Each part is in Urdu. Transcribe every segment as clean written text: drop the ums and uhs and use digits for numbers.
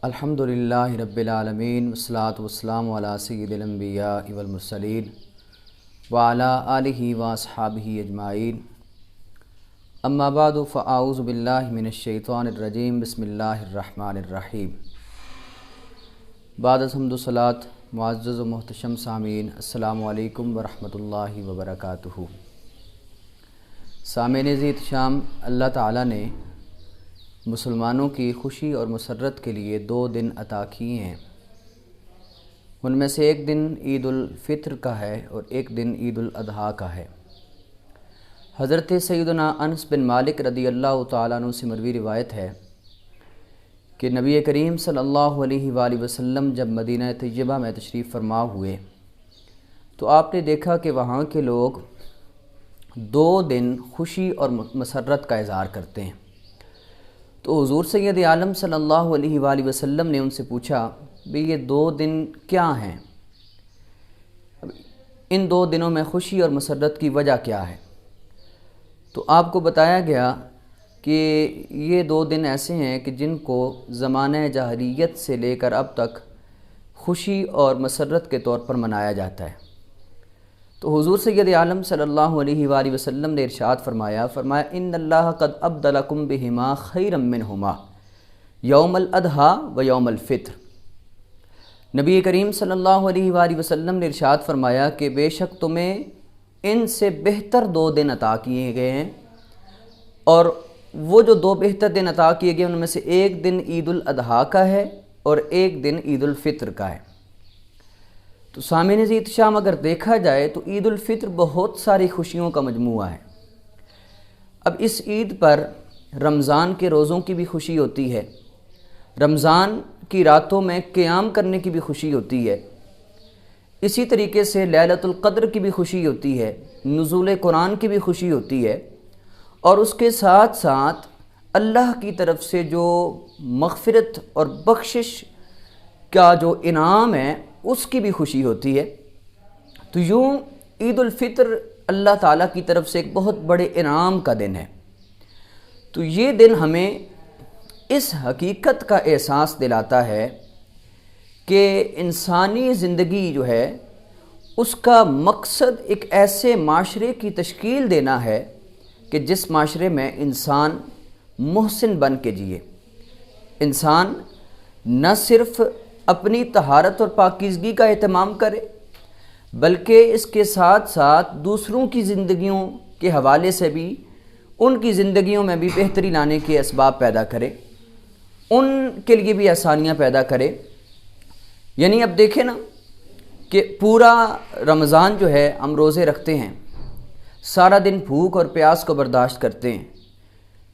الحمدللہ رب العالمین والصلاة والسلام علی سید الانبیاء والمرسلین وعلی آلہ واصحابہ اجمعین اما بعد فاعوذ باللہ من الشیطان الرجیم بسم اللہ الرحمن الرحیم۔ بعد از حمد و صلاۃ معزز و محتشم سامعین، السلام علیکم ورحمۃ اللہ وبرکاتہ۔ سامعین ذی احتشام، اللہ تعالیٰ نے مسلمانوں کی خوشی اور مسرت کے لیے 2 دن عطا کیے ہیں۔ ان میں سے ایک دن عید الفطر کا ہے اور ایک دن عید الاضحیٰ کا ہے۔ حضرت سیدنا انس بن مالک رضی اللہ تعالیٰ عنہ سے مروی روایت ہے کہ نبی کریم صلی اللہ علیہ وآلہ وسلم جب مدینہ طیبہ میں تشریف فرما ہوئے تو آپ نے دیکھا کہ وہاں کے لوگ 2 دن خوشی اور مسرت کا اظہار کرتے ہیں۔ تو حضور سید عالم صلی اللہ علیہ وآلہ وسلم نے ان سے پوچھا بھی یہ 2 دن کیا ہیں، ان 2 دنوں میں خوشی اور مسرت کی وجہ کیا ہے؟ تو آپ کو بتایا گیا کہ یہ 2 دن ایسے ہیں کہ جن کو زمانہ جاہلیت سے لے کر اب تک خوشی اور مسرت کے طور پر منایا جاتا ہے۔ تو حضور سید عالم صلی اللہ علیہ وآلہ وسلم نے ارشاد فرمایا ان اللہ قد ابدلکم بہما خیرا منہما یوم الاضحیٰ و یوم الفطر۔ نبی کریم صلی اللہ علیہ وآلہ وسلم نے ارشاد فرمایا کہ بے شک تمہیں ان سے بہتر 2 دن عطا کیے گئے ہیں، اور وہ جو 2 بہتر دن عطا کیے گئے ان میں سے ایک دن عید الاضحیٰ کا ہے اور ایک دن عید الفطر کا ہے۔ تو سامعین ذی احتشام، اگر دیکھا جائے تو عید الفطر بہت ساری خوشیوں کا مجموعہ ہے۔ اب اس عید پر رمضان کے روزوں کی بھی خوشی ہوتی ہے، رمضان کی راتوں میں قیام کرنے کی بھی خوشی ہوتی ہے، اسی طریقے سے لیلۃ القدر کی بھی خوشی ہوتی ہے، نزول قرآن کی بھی خوشی ہوتی ہے، اور اس کے ساتھ ساتھ اللہ کی طرف سے جو مغفرت اور بخشش کا جو انعام ہے اس کی بھی خوشی ہوتی ہے۔ تو یوں عید الفطر اللہ تعالیٰ کی طرف سے ایک بہت بڑے انعام کا دن ہے۔ تو یہ دن ہمیں اس حقیقت کا احساس دلاتا ہے کہ انسانی زندگی جو ہے اس کا مقصد ایک ایسے معاشرے کی تشکیل دینا ہے کہ جس معاشرے میں انسان محسن بن کے جیے، انسان نہ صرف اپنی طہارت اور پاکیزگی کا اہتمام کرے بلکہ اس کے ساتھ ساتھ دوسروں کی زندگیوں کے حوالے سے بھی ان کی زندگیوں میں بھی بہتری لانے کے اسباب پیدا کرے، ان کے لیے بھی آسانیاں پیدا کرے۔ یعنی اب دیکھیں نا کہ پورا رمضان جو ہے ہم روزے رکھتے ہیں، سارا دن بھوک اور پیاس کو برداشت کرتے ہیں،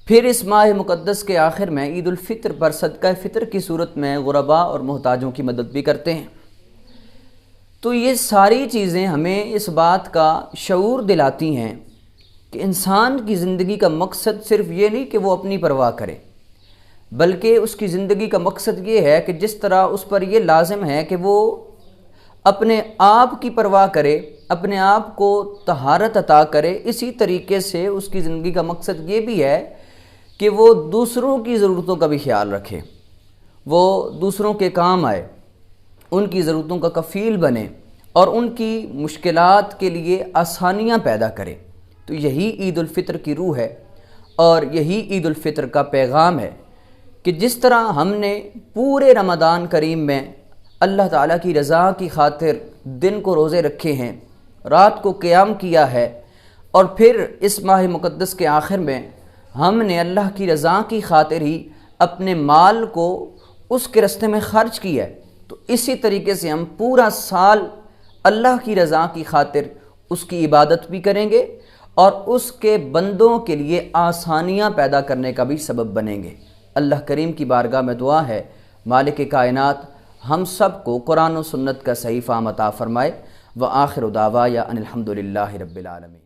پھر اس ماہ مقدس کے آخر میں عید الفطر پر صدقہ فطر کی صورت میں غرباء اور محتاجوں کی مدد بھی کرتے ہیں۔ تو یہ ساری چیزیں ہمیں اس بات کا شعور دلاتی ہیں کہ انسان کی زندگی کا مقصد صرف یہ نہیں کہ وہ اپنی پرواہ کرے، بلکہ اس کی زندگی کا مقصد یہ ہے کہ جس طرح اس پر یہ لازم ہے کہ وہ اپنے آپ کی پرواہ کرے، اپنے آپ کو طہارت عطا کرے، اسی طریقے سے اس کی زندگی کا مقصد یہ بھی ہے کہ وہ دوسروں کی ضرورتوں کا بھی خیال رکھے، وہ دوسروں کے کام آئے، ان کی ضرورتوں کا کفیل بنے اور ان کی مشکلات کے لیے آسانیاں پیدا کرے۔ تو یہی عید الفطر کی روح ہے اور یہی عید الفطر کا پیغام ہے کہ جس طرح ہم نے پورے رمضان کریم میں اللہ تعالیٰ کی رضا کی خاطر دن کو روزے رکھے ہیں، رات کو قیام کیا ہے، اور پھر اس ماہ مقدس کے آخر میں ہم نے اللہ کی رضا کی خاطر ہی اپنے مال کو اس کے راستے میں خرچ کیا ہے، تو اسی طریقے سے ہم پورا سال اللہ کی رضا کی خاطر اس کی عبادت بھی کریں گے اور اس کے بندوں کے لیے آسانیاں پیدا کرنے کا بھی سبب بنیں گے۔ اللہ کریم کی بارگاہ میں دعا ہے مالک کائنات ہم سب کو قرآن و سنت کا صحیح فہم عطا فرمائے۔ وآخر دعوایا ان الحمدللہ رب العالمین۔